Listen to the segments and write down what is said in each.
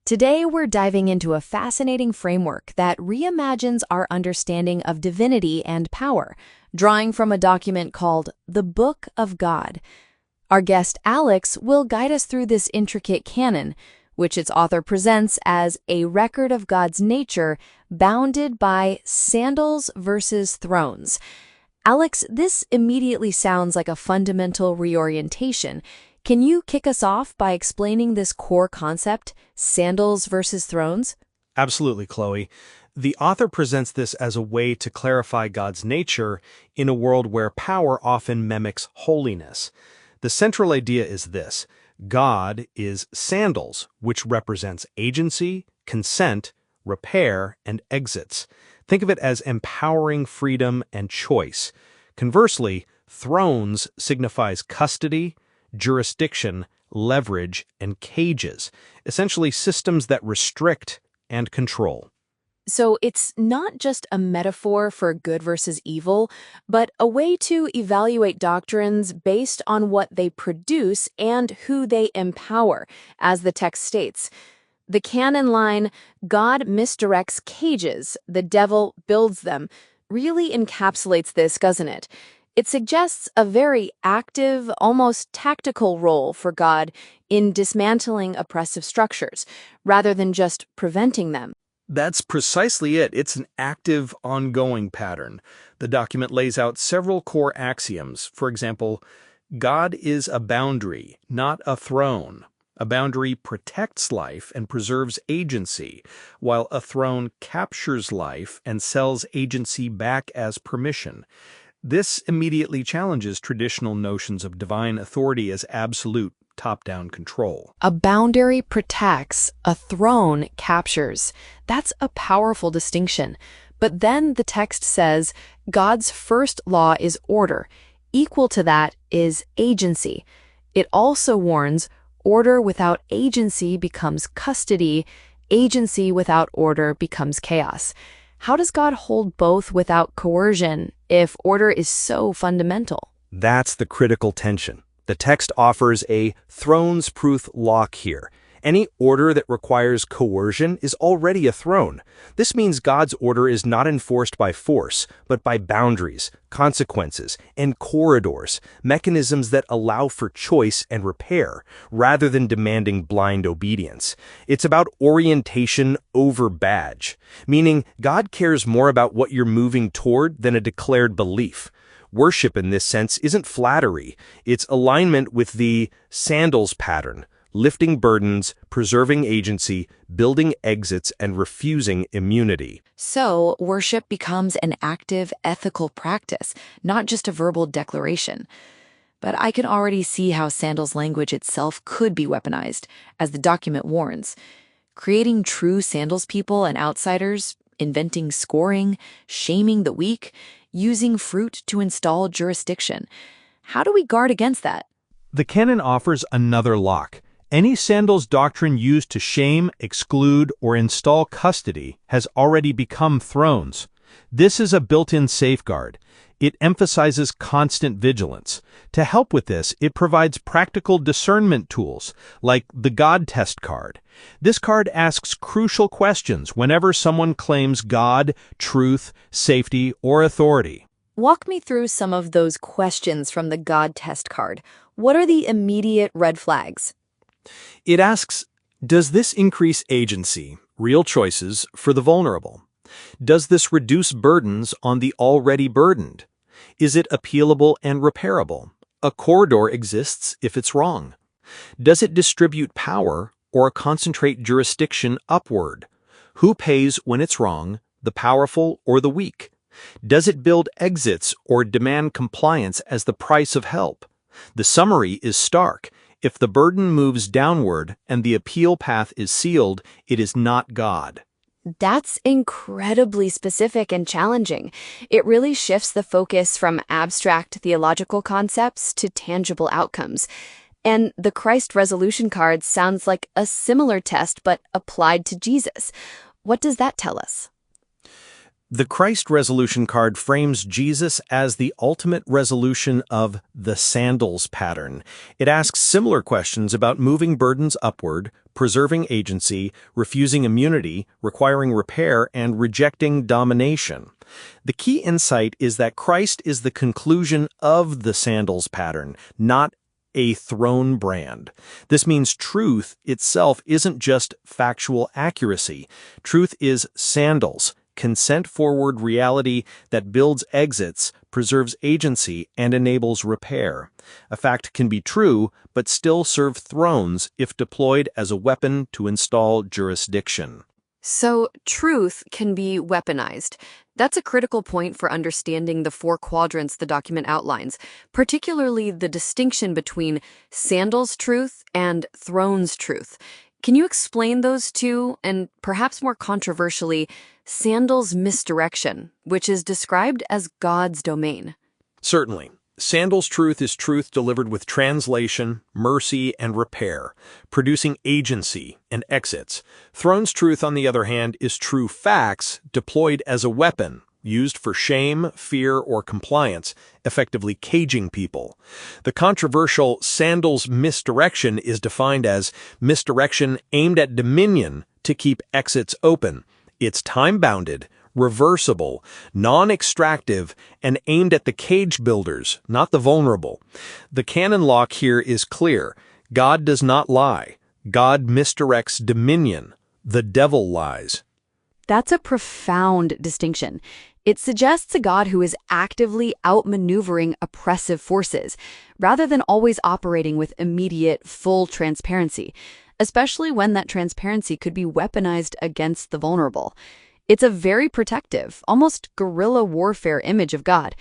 Today, we're diving into a fascinating framework that reimagines our understanding of divinity and power, drawing from a document called the Book of God. Our guest Alex will guide us through this intricate canon, which its author presents as a record of God's nature bounded by sandals versus thrones. Alex, this immediately sounds like a fundamental reorientation. Can you kick us off by explaining this core concept, sandals versus thrones? Absolutely, Chloe. The author presents this as a way to clarify God's nature in a world where power often mimics holiness. The central idea is this: God is sandals, which represents agency, consent, repair, and exits. Think of it as empowering freedom and choice. Conversely, thrones signifies custody, jurisdiction, leverage, and cages, essentially systems that restrict and control. So it's not just a metaphor for good versus evil, but a way to evaluate doctrines based on what they produce and who they empower, as the text states. The canon line, God misdirects cages, the devil builds them, really encapsulates this, doesn't it? It suggests a very active, almost tactical role for God in dismantling oppressive structures, rather than just preventing them. That's precisely it. It's an active, ongoing pattern. The document lays out several core axioms. For example, God is a boundary, not a throne. A boundary protects life and preserves agency, while a throne captures life and sells agency back as permission. This immediately challenges traditional notions of divine authority as absolute top-down control. A boundary protects, a throne captures. That's a powerful distinction. But then the text says God's first law is order. Equal to that is agency. It also warns order without agency becomes custody, agency without order becomes chaos. How does God hold both without coercion if order is so fundamental? That's the critical tension. The text offers a thrones-proof lock here. Any order that requires coercion is already a throne. This means God's order is not enforced by force, but by boundaries, consequences, and corridors, mechanisms that allow for choice and repair, rather than demanding blind obedience. It's about orientation over badge, meaning God cares more about what you're moving toward than a declared belief. Worship in this sense isn't flattery, it's alignment with the sandals pattern, lifting burdens, preserving agency, building exits, and refusing immunity. So, worship becomes an active, ethical practice, not just a verbal declaration. But I can already see how sandals language itself could be weaponized, as the document warns. Creating true sandals people and outsiders, inventing scoring, shaming the weak, using fruit to install jurisdiction. How do we guard against that? The canon offers another lock. Any sandals doctrine used to shame, exclude, or install custody has already become thrones. This is a built-in safeguard. It emphasizes constant vigilance. To help with this, it provides practical discernment tools, like the God test card. This card asks crucial questions whenever someone claims God, truth, safety, or authority. Walk me through some of those questions from the God test card. What are the immediate red flags? It asks, does this increase agency, real choices, for the vulnerable? Does this reduce burdens on the already burdened? Is it appealable and repairable? A corridor exists if it's wrong. Does it distribute power or concentrate jurisdiction upward? Who pays when it's wrong, the powerful or the weak? Does it build exits or demand compliance as the price of help? The summary is stark. If the burden moves downward and the appeal path is sealed, it is not God. That's incredibly specific and challenging. It really shifts the focus from abstract theological concepts to tangible outcomes. And the Christ resolution card sounds like a similar test, but applied to Jesus. What does that tell us? The Christ resolution card frames Jesus as the ultimate resolution of the sandals pattern. It asks similar questions about moving burdens upward, preserving agency, refusing immunity, requiring repair, and rejecting domination. The key insight is that Christ is the conclusion of the sandals pattern, not a throne brand. This means truth itself isn't just factual accuracy. Truth is sandals, consent-forward reality that builds exits, preserves agency, and enables repair. A fact can be true, but still serve thrones if deployed as a weapon to install jurisdiction. So, truth can be weaponized. That's a critical point for understanding the four quadrants the document outlines, particularly the distinction between sandals truth and thrones truth. Can you explain those two, and perhaps more controversially, sandals misdirection, which is described as God's domain? Certainly. Sandals truth is truth delivered with translation, mercy, and repair, producing agency and exits. Thrones truth, on the other hand, is true facts deployed as a weapon, used for shame, fear, or compliance, effectively caging people. The controversial sandals misdirection is defined as misdirection aimed at dominion to keep exits open. It's time-bounded, reversible, non-extractive, and aimed at the cage builders, not the vulnerable. The canon lock here is clear. God does not lie. God misdirects dominion. The devil lies. That's a profound distinction. It suggests a God who is actively outmaneuvering oppressive forces, rather than always operating with immediate, full transparency, especially when that transparency could be weaponized against the vulnerable. It's a very protective, almost guerrilla warfare image of God.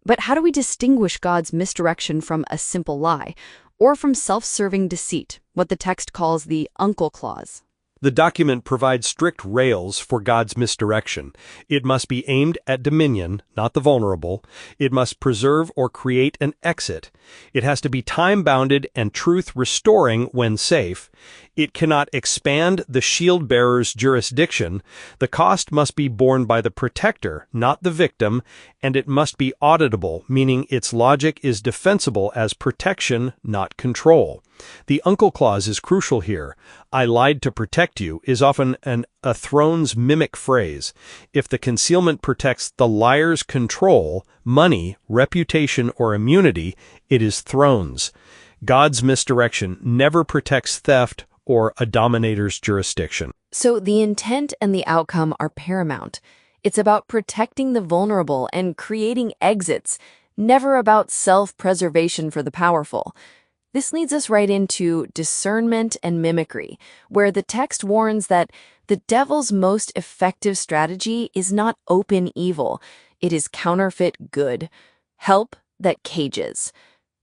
But how do we distinguish God's misdirection from a simple lie, or from self-serving deceit, what the text calls the uncle clause? The document provides strict rails for God's misdirection. It must be aimed at dominion, not the vulnerable. It must preserve or create an exit. It has to be time-bounded and truth-restoring when safe. It cannot expand the shield-bearer's jurisdiction. The cost must be borne by the protector, not the victim, and it must be auditable, meaning its logic is defensible as protection, not control. The uncle clause is crucial here. I lied to protect you is often a throne's mimic phrase. If the concealment protects the liar's control, money, reputation, or immunity, it is thrones. God's misdirection never protects theft or a dominator's jurisdiction. So the intent and the outcome are paramount. It's about protecting the vulnerable and creating exits, never about self-preservation for the powerful. This leads us right into discernment and mimicry, where the text warns that the devil's most effective strategy is not open evil, it is counterfeit good, help that cages.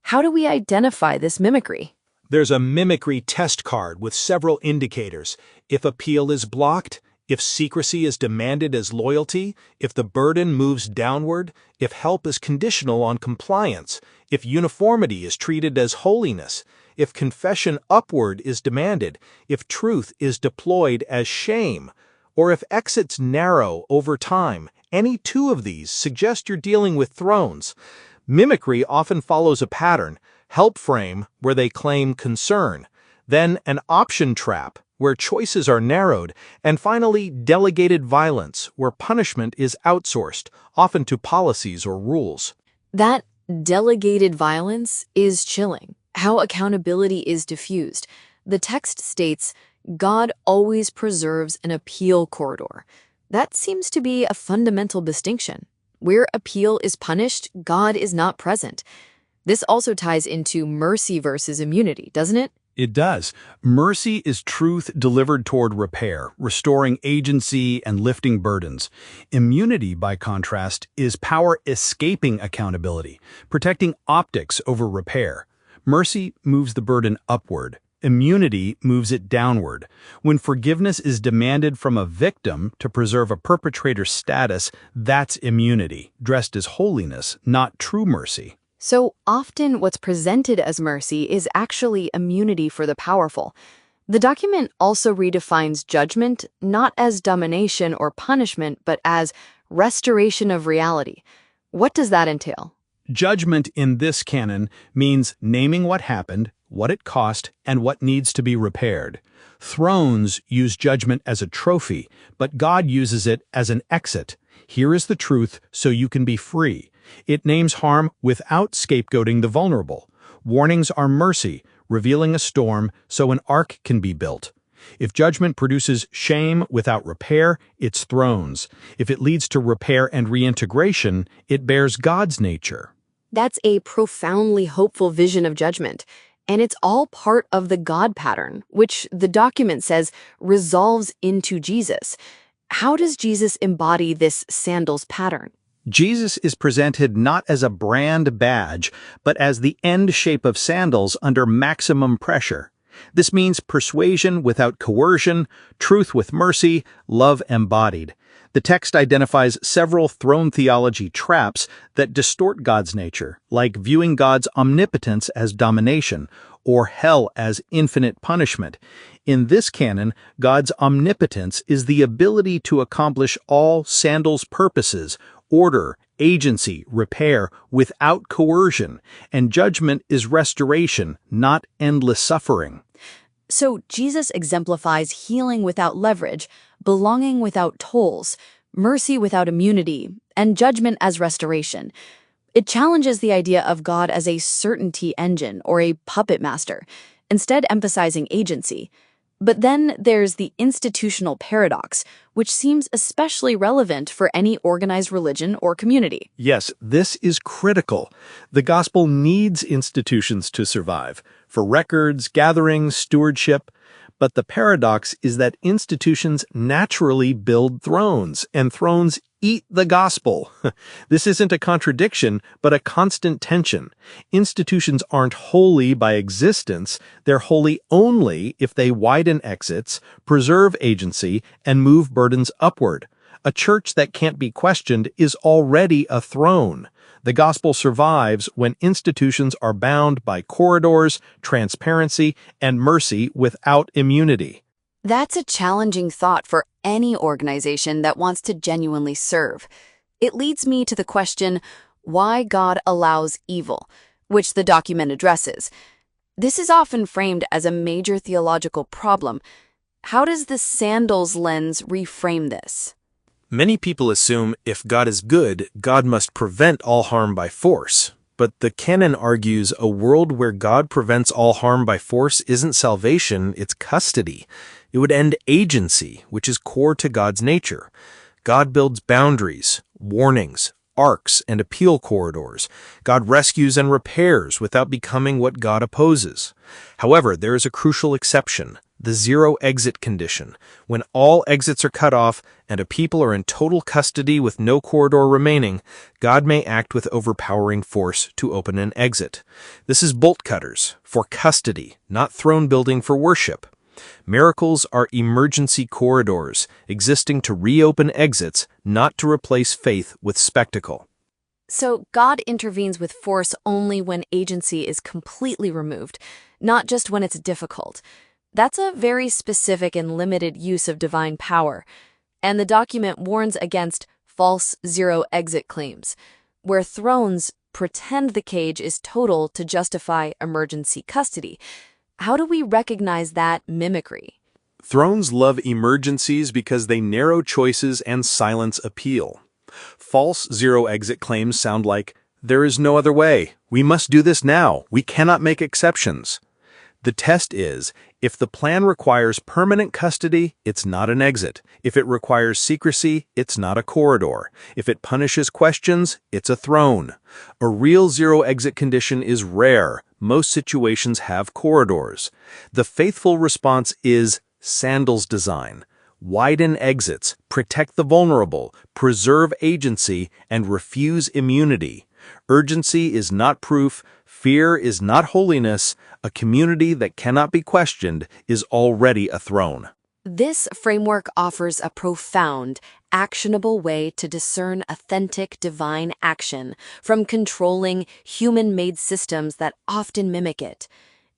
How do we identify this mimicry? There's a mimicry test card with several indicators. If appeal is blocked, if secrecy is demanded as loyalty, if the burden moves downward, if help is conditional on compliance, if uniformity is treated as holiness, if confession upward is demanded, if truth is deployed as shame, or if exits narrow over time. Any two of these suggest you're dealing with thrones. Mimicry often follows a pattern: help frame, where they claim concern, then an option trap, where choices are narrowed, and finally delegated violence, where punishment is outsourced, often to policies or rules. That delegated violence is chilling. How accountability is diffused. The text states, God always preserves an appeal corridor. That seems to be a fundamental distinction. Where appeal is punished, God is not present. This also ties into mercy versus immunity, doesn't it? It does. Mercy is truth delivered toward repair, restoring agency and lifting burdens. Immunity, by contrast, is power escaping accountability, protecting optics over repair. Mercy moves the burden upward. Immunity moves it downward. When forgiveness is demanded from a victim to preserve a perpetrator's status, that's immunity, dressed as holiness, not true mercy. So often what's presented as mercy is actually immunity for the powerful. The document also redefines judgment not as domination or punishment, but as restoration of reality. What does that entail? Judgment in this canon means naming what happened, what it cost, and what needs to be repaired. Thrones use judgment as a trophy, but God uses it as an exit. Here is the truth so you can be free. It names harm without scapegoating the vulnerable. Warnings are mercy, revealing a storm so an ark can be built. If judgment produces shame without repair, it's thrones. If it leads to repair and reintegration, it bears God's nature. That's a profoundly hopeful vision of judgment. And it's all part of the God pattern, which the document says resolves into Jesus. How does Jesus embody this sandals pattern? Jesus is presented not as a brand badge, but as the end shape of sandals under maximum pressure. This means persuasion without coercion, truth with mercy, love embodied. The text identifies several throne theology traps that distort God's nature, like viewing God's omnipotence as domination, or hell as infinite punishment. In this canon, God's omnipotence is the ability to accomplish all sandals' purposes, order, agency, repair, without coercion, and judgment is restoration, not endless suffering. So Jesus exemplifies healing without leverage, belonging without tolls, mercy without immunity, and judgment as restoration. It challenges the idea of God as a certainty engine or a puppet master, instead emphasizing agency. But then there's the institutional paradox, which seems especially relevant for any organized religion or community. Yes, this is critical. The gospel needs institutions to survive, for records, gatherings, stewardship. But the paradox is that institutions naturally build thrones, and thrones eat the gospel. This isn't a contradiction, but a constant tension. Institutions aren't holy by existence, they're holy only if they widen exits, preserve agency, and move burdens upward. A church that can't be questioned is already a throne. The gospel survives when institutions are bound by corridors, transparency, and mercy without immunity. That's a challenging thought for any organization that wants to genuinely serve. It leads me to the question, why God allows evil, which the document addresses. This is often framed as a major theological problem. How does the sandals lens reframe this? Many people assume if God is good, God must prevent all harm by force. But the canon argues a world where God prevents all harm by force isn't salvation, it's custody. It would end agency, which is core to God's nature. God builds boundaries, warnings, arcs, and appeal corridors. God rescues and repairs without becoming what God opposes. However, there is a crucial exception, the zero exit condition. When all exits are cut off and a people are in total custody with no corridor remaining, God may act with overpowering force to open an exit. This is bolt cutters, for custody, not throne building for worship. Miracles are emergency corridors, existing to reopen exits, not to replace faith with spectacle. So God intervenes with force only when agency is completely removed, not just when it's difficult. That's a very specific and limited use of divine power. And the document warns against false zero-exit claims, where thrones pretend the cage is total to justify emergency custody. How do we recognize that mimicry? Thrones love emergencies because they narrow choices and silence appeal. False zero-exit claims sound like, "There is no other way. We must do this now. We cannot make exceptions." The test is, if the plan requires permanent custody, it's not an exit. If it requires secrecy, it's not a corridor. If it punishes questions, it's a throne. A real zero-exit condition is rare. Most situations have corridors. The faithful response is sandals design. Widen exits, protect the vulnerable, preserve agency, and refuse immunity. Urgency is not proof, fear is not holiness. A community that cannot be questioned is already a throne. This framework offers a profound, actionable way to discern authentic divine action from controlling human-made systems that often mimic it.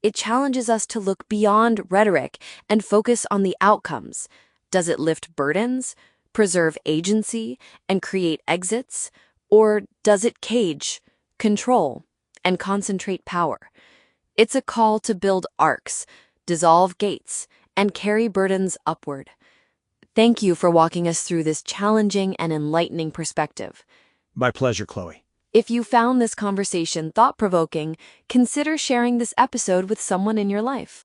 It challenges us to look beyond rhetoric and focus on the outcomes. Does it lift burdens, preserve agency and create exits? Or does it cage, control, and concentrate power? It's a call to build arcs, dissolve gates, and carry burdens upward. Thank you for walking us through this challenging and enlightening perspective. My pleasure, Chloe. If you found this conversation thought-provoking, consider sharing this episode with someone in your life.